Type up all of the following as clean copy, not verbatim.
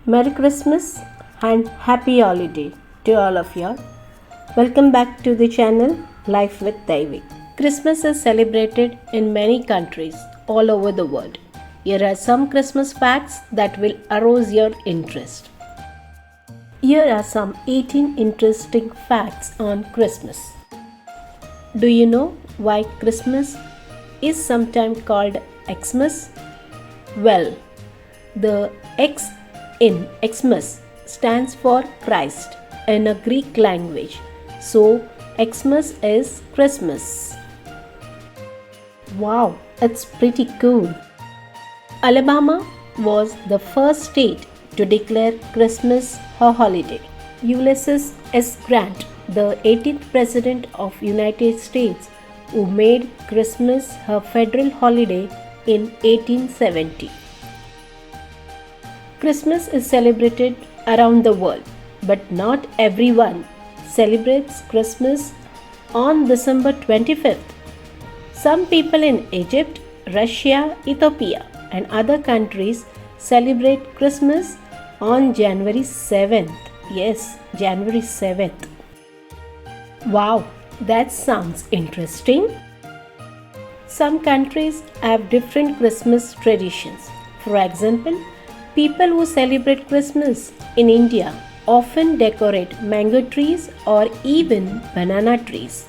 Merry Christmas and Happy Holiday to all of y'all. Welcome back to the channel Life with Daivik. Christmas is celebrated in many countries all over the world. Here are some Christmas facts that will arouse your interest. Here are some 18 interesting facts on Christmas. Do you know why Christmas is sometimes called Xmas? Well, the X in Xmas stands for Christ in a Greek language. So, Xmas is Christmas. Wow, it's pretty cool. Alabama was the first state to declare Christmas a holiday. Ulysses S. Grant, the 18th President of United States, who made Christmas a federal holiday in 1870. Christmas is celebrated around the world, but not everyone celebrates Christmas on December 25th. Some people in Egypt, Russia, Ethiopia, and other countries celebrate Christmas on January 7th. Yes, January 7th. Wow, that sounds interesting. Some countries have different Christmas traditions. For example, people who celebrate Christmas in India often decorate mango trees or even banana trees.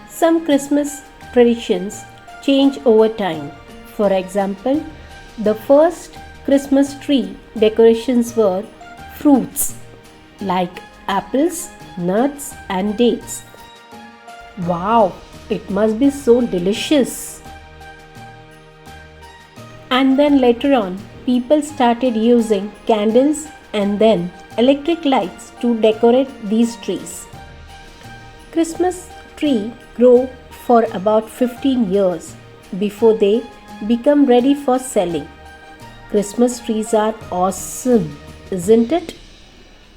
Some Christmas traditions change over time. For example, the first Christmas tree decorations were fruits like apples, nuts, and dates. Wow, it must be so delicious. And then later on, people started using candles and then electric lights to decorate these trees. Christmas tree grow for about 15 years before they become ready for selling. Christmas trees are awesome, isn't it?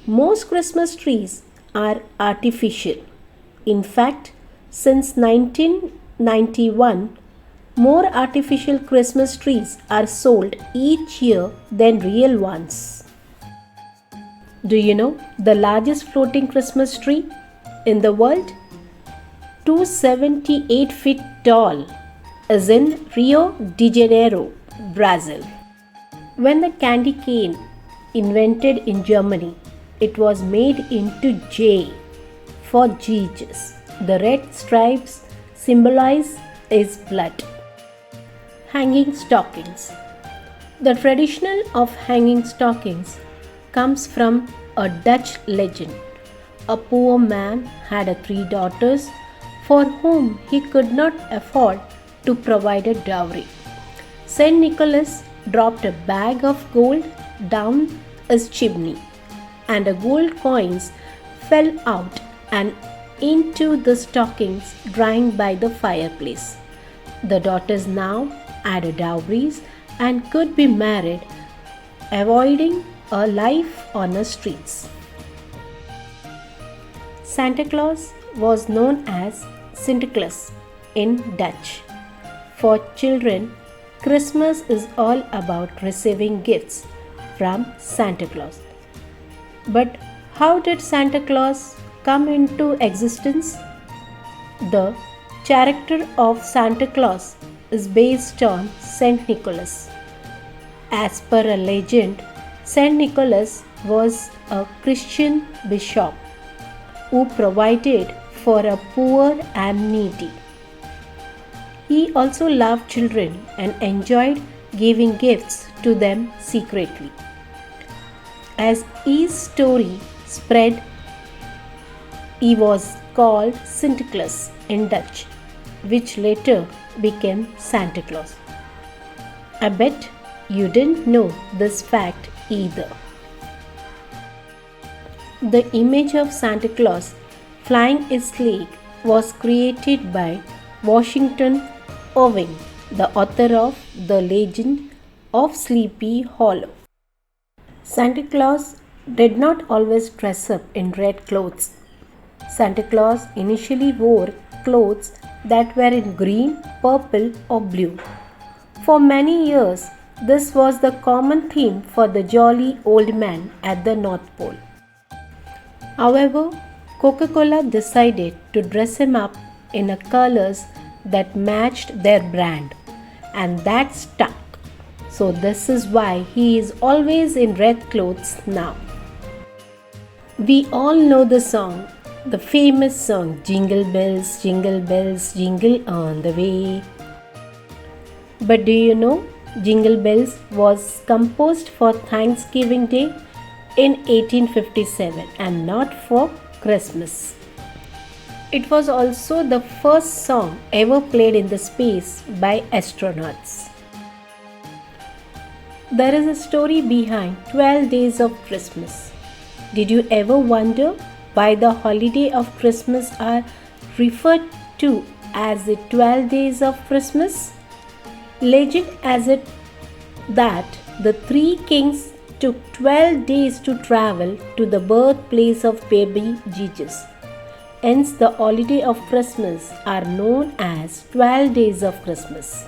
Most Christmas trees are artificial. In fact, since 1991, more artificial Christmas trees are sold each year than real ones. Do you know the largest floating Christmas tree in the world? 278 feet tall, is in Rio de Janeiro, Brazil. When the candy cane invented in Germany, it was made into J for Jesus. The red stripes symbolize his blood. Hanging stockings. The tradition of hanging stockings comes from a Dutch legend. A poor man had three daughters for whom he could not afford to provide a dowry. Saint Nicholas dropped a bag of gold down his chimney, and the gold coins fell out and into the stockings drying by the fireplace. The daughters now had dowries and could be married, avoiding a life on the streets. Santa Claus was known as Sinterklaas in Dutch. For children, Christmas is all about receiving gifts from Santa Claus. But how did Santa Claus come into existence? The character of Santa Claus is based on Saint Nicholas. As per a legend, Saint Nicholas was a Christian bishop who provided for a poor and needy. He also loved children and enjoyed giving gifts to them secretly. As his story spread, he was called Sinterklaas in Dutch, which later became Santa Claus. I bet you didn't know this fact either. The image of Santa Claus flying his sleigh was created by Washington Irving, the author of The Legend of Sleepy Hollow. Santa Claus did not always dress up in red clothes. Santa Claus initially wore clothes that were in green, purple, or blue. For many years, This was the common theme for the jolly old man at the North Pole. However, Coca-Cola decided to dress him up in a colors that matched their brand, and that stuck. So this is why he is always in red clothes now. We all know the song, the famous song Jingle Bells, Jingle on the Way. But do you know Jingle Bells was composed for Thanksgiving Day in 1857 and not for Christmas. It was also the first song ever played in the space by astronauts. There is a story behind 12 Days of Christmas. Did you ever wonder why the holiday of Christmas are referred to as the 12 Days of Christmas? Legend has it that the three kings took 12 days to travel to the birthplace of baby Jesus. Hence, the holiday of Christmas are known as 12 Days of Christmas.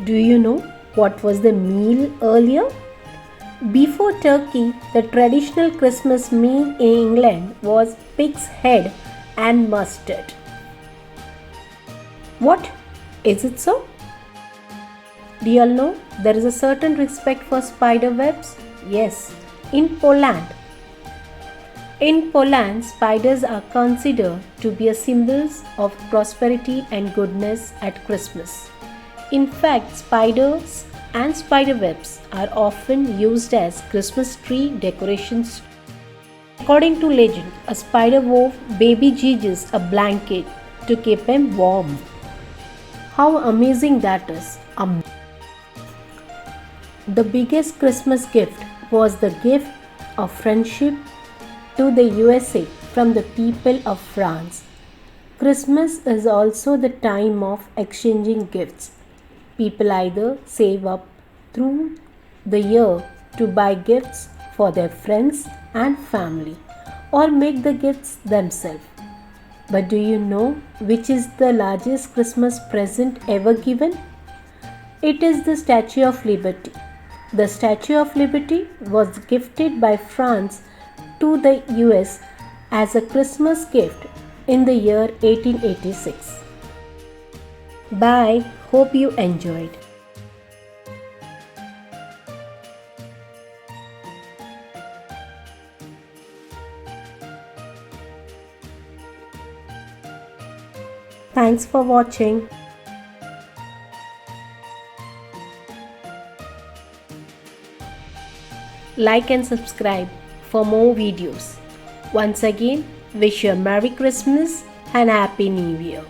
Do you know what was the meal earlier? Before turkey, the traditional Christmas meal in England was pig's head and mustard. What? Is it so? Do you all know there is a certain respect for spider webs? Yes, in Poland. In Poland, spiders are considered to be a symbols of prosperity and goodness at Christmas. In fact, spiders and spider webs are often used as Christmas tree decorations. According to legend, a spider wove baby Jesus a blanket to keep him warm. How amazing that is! The biggest Christmas gift was the gift of friendship to the USA from the people of France. Christmas is also the time of exchanging gifts. People either save up through the year to buy gifts for their friends and family or make the gifts themselves. But do you know which is the largest Christmas present ever given? It is the Statue of Liberty. The Statue of Liberty was gifted by France to the US as a Christmas gift in the year 1886. Bye. Hope you enjoyed. Thanks for watching. Like and subscribe for more videos. Once again, wish you a Merry Christmas and Happy New Year.